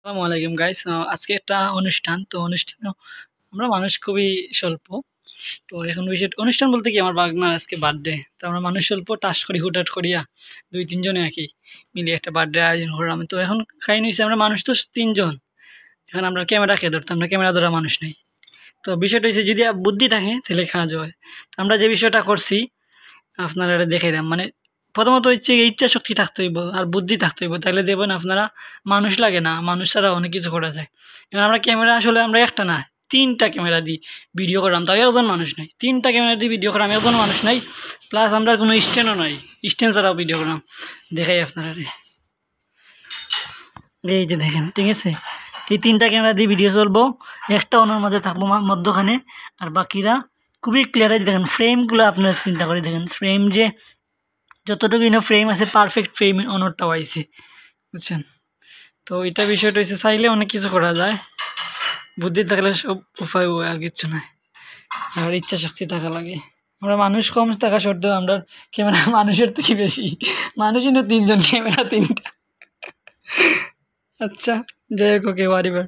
আসসালামু আলাইকুম গাইস। আজকে একটা অনুষ্ঠান, তো অনুষ্ঠানে আমরা মানুষ খুবই স্বল্প। তো এখন বিষয় অনুষ্ঠান বলতে কি, আমার বাগনার আজকে বার্থডে, তো আমরা মানুষ স্বল্প টাস করি হুটহাট করিয়া দুই তিনজনে আর কি মিলে একটা বার্থডে আয়োজন করলাম। তো এখন কাহিনী হয়েছে, আমরা মানুষ তো তিনজন, এখন আমরা ক্যামেরা খেয়ে ধরতাম, আমরা ক্যামেরা ধরা মানুষ নেই। তো বিষয়টা হচ্ছে যদি বুদ্ধি থাকে তাহলে কাজ হয়। তো আমরা যে বিষয়টা করছি আপনারা এটা দেখাইলাম, মানে প্রথমত হচ্ছে ইচ্ছা শক্তি থাকতে হইব আর বুদ্ধি থাকতে হইব, তাহলে দেখবেন আপনারা মানুষ লাগে না, মানুষ ছাড়া অনেক কিছু করা যায়। এবার আমরা ক্যামেরা আসলে আমরা একটা না, তিনটা ক্যামেরা দিই ভিডিও করলাম, তাও একজন মানুষ নাই। তিনটা ক্যামেরা দিয়ে ভিডিও করাম, একজন মানুষ নাই। প্লাস আমরা কোনো স্ট্যান্ডও নাই, স্ট্যান্ড ছাড়াও ভিডিও করলাম। দেখাই আপনারা, এই যে দেখেন, ঠিক আছে। এই তিনটা ক্যামেরা দিয়ে ভিডিও চলবো, একটা ওনার মাঝে থাকবো মধ্যখানে, আর বাকিরা খুবই ক্লিয়ার। দেখেন ফ্রেমগুলো আপনারা চিন্তা করে দেখেন, ফ্রেম যে যতটুকু ফ্রেম আছে পারফেক্ট ফ্রেম অনরটাও আইছে, বুঝছেন। তো এটা বিষয়টা হচ্ছে চাইলে অনেক কিছু করা যায়, বুদ্ধি থাকলে সব উপায় হয়, আর কিচ্ছু নাই। আর ইচ্ছা শক্তি থাকা লাগে। আমরা মানুষ কম থাকা সত্ত্বেও আমরা ক্যামেরা মানুষের থেকে বেশি, মানুষই না তিনজন, ক্যামেরা তিনটা। আচ্ছা, যাই হোক, ওকে, ওয়ারিবার।